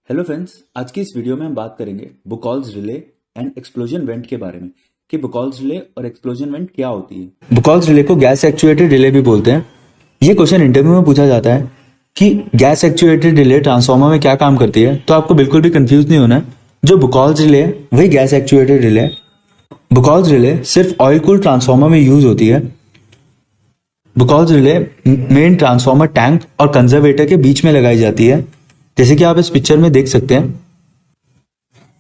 Hello friends, आज की इस वीडियो में हम बात करेंगे बुकॉल्स रिले एंड एक्सप्लोजन वेंट के बारे में कि बुकॉल्स रिले और एक्सप्लोजन वेंट क्या होती है। बुकॉल्स रिले को गैस एक्चुएटेड रिले भी बोलते हैं। ये क्वेश्चन इंटरव्यू में पूछा जाता है कि गैस एक्चुएटेड रिले ट्रांसफार्मर में क्या काम करती है, तो आपको बिल्कुल भी कंफ्यूज नहीं होना है। जो बुकॉल्स रिले है वही गैस एक्चुएटेड रिले है। बुकॉल्स रिले सिर्फ ऑयल कूल्ड ट्रांसफार्मर में यूज होती है। बुकॉल्स रिले मेन ट्रांसफार्मर टैंक और कंजर्वेटर के बीच में लगाई जाती है। जैसे कि आप इस पिक्चर में देख सकते हैं,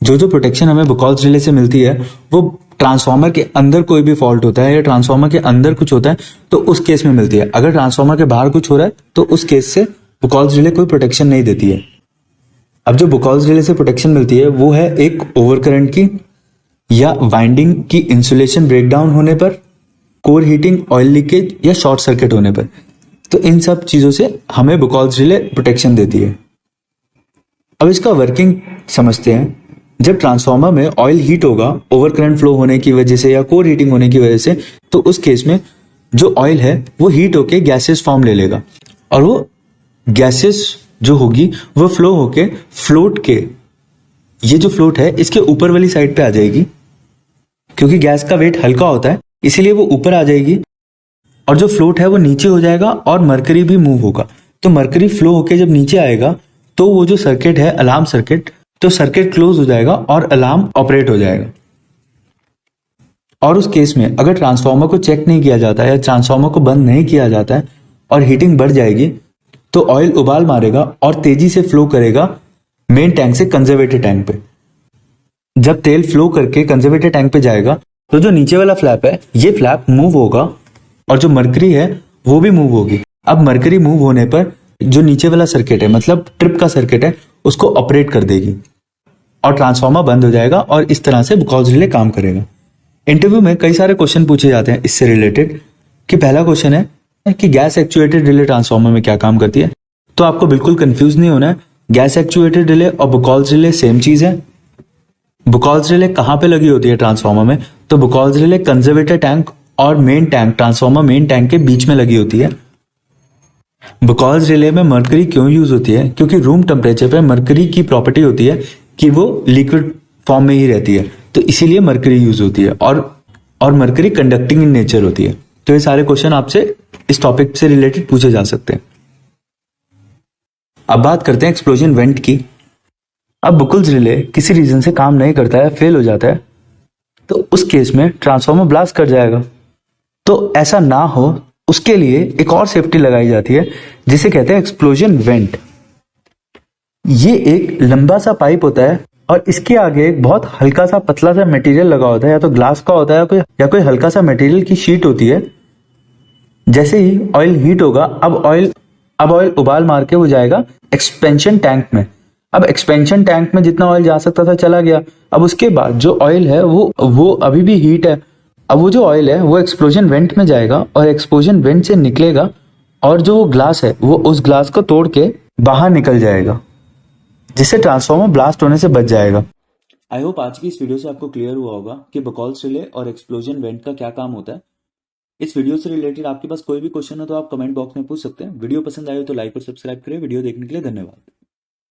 जो प्रोटेक्शन हमें बुकॉल्स रिले से मिलती है वो ट्रांसफार्मर के अंदर कोई भी फॉल्ट होता है या ट्रांसफार्मर के अंदर कुछ होता है तो उस केस में मिलती है। अगर ट्रांसफार्मर के बाहर कुछ हो रहा है तो उस केस से बुकॉल्स रिले कोई प्रोटेक्शन नहीं देती है। अब जो बुकॉल्स रिले से प्रोटेक्शन मिलती है वो है एक ओवर करंट की या वाइंडिंग की इंसुलेशन ब्रेकडाउन होने पर, कोर हीटिंग, ऑयल लीकेज या शॉर्ट सर्किट होने पर। तो इन सब चीजों से हमें बुकॉल्स रिले प्रोटेक्शन देती है। अब इसका वर्किंग समझते हैं। जब ट्रांसफार्मर में ऑयल हीट होगा ओवर करंट फ्लो होने की वजह से या कोर हीटिंग होने की वजह से, तो उस केस में जो ऑयल है वो हीट होके गैसेस फॉर्म ले लेगा और वो गैसेस जो होगी वो फ्लो होके फ्लोट के, ये जो फ्लोट है इसके ऊपर वाली साइड पे आ जाएगी। क्योंकि गैस का वेट हल्का होता है इसीलिए वो ऊपर आ जाएगी और जो फ्लोट है वो नीचे हो जाएगा और मरकरी भी मूव होगा। तो मरकरी फ्लो होके जब नीचे आएगा तो वो जो सर्किट है अलार्म सर्किट, तो सर्किट क्लोज हो जाएगा और अलार्म ऑपरेट हो जाएगा। और उस केस में अगर ट्रांसफार्मर को चेक नहीं किया जाता है या ट्रांसफार्मर को बंद नहीं किया जाता है और हीटिंग बढ़ जाएगी तो ऑयल उबाल मारेगा और तेजी से फ्लो करेगा मेन टैंक से कंजर्वेटर टैंक पे। जब तेल फ्लो करके कंजर्वेटर टैंक पे जाएगा तो जो नीचे वाला फ्लैप है ये फ्लैप मूव होगा और जो मरकरी है वो भी मूव होगी। अब मरकरी मूव होने पर जो नीचे वाला सर्किट है मतलब ट्रिप का सर्किट है उसको ऑपरेट कर देगी और ट्रांसफार्मर बंद हो जाएगा और इस तरह से बुकॉल्स रिले काम करेगा। इंटरव्यू में कई सारे क्वेश्चन पूछे जाते हैं इससे रिलेटेड कि पहला क्वेश्चन है कि गैस एक्चुएटेड रिले ट्रांसफार्मर में क्या काम करती है। तो आपको बिल्कुल कंफ्यूज नहीं होना है। गैस एक्चुएटेड रिले और बुकॉल्स रिले सेम चीज है। बुकॉल्स रिले कहां पे लगी होती है ट्रांसफार्मर में, तो बुकॉल्स रिले कंजर्वेटर टैंक और main tank, transformer main tank के बीच में लगी होती है। बुकॉल्स रिले में मरकरी क्यों यूज होती है, क्योंकि रूम टेम्परेचर पर मरकरी की प्रॉपर्टी होती है कि वो लिक्विड फॉर्म में ही रहती है, तो इसीलिए मरकरी यूज होती है और मरकरी कंडक्टिंग इन नेचर होती है। तो ये सारे क्वेश्चन आपसे इस टॉपिक से रिलेटेड पूछे जा सकते हैं। अब बात करते हैं एक्सप्लोजन वेंट की। अब बुकॉल्स रिले किसी रीजन से काम नहीं करता है, फेल हो जाता है, तो उस केस में ट्रांसफार्मर ब्लास्ट कर जाएगा। तो ऐसा ना हो उसके लिए एक और सेफ्टी लगाई जाती है जिसे कहते हैं एक्सप्लोजन वेंट। ये एक लंबा सा पाइप होता है और इसके आगे एक बहुत हल्का सा पतला सा मटेरियल लगा होता है, या तो ग्लास का होता है या कोई हल्का सा मटेरियल की शीट होती है। जैसे ही ऑयल हीट होगा अब ऑयल उबाल मार के वो जाएगा एक्सपेंशन टैंक में। अब एक्सपेंशन टैंक में जितना ऑयल जा सकता था चला गया। अब उसके बाद जो ऑयल है वो अभी भी हीट है। अब वो जो ऑयल है वो एक्सप्लोजन वेंट में जाएगा और एक्सप्लोजन वेंट से निकलेगा और जो ग्लास है वो उस ग्लास को तोड़ के बाहर निकल जाएगा, जिससे ट्रांसफार्मर ब्लास्ट होने से बच जाएगा। आई होप आज की इस वीडियो से आपको क्लियर हुआ होगा कि बुकॉल्स रिले और एक्सप्लोजन वेंट का क्या काम होता है। इस वीडियो से रिलेटेड आपके पास कोई भी क्वेश्चन हो तो आप कमेंट बॉक्स में पूछ सकते हैं। वीडियो पसंद आए हो तो लाइक और सब्सक्राइब करें। वीडियो देखने के लिए धन्यवाद।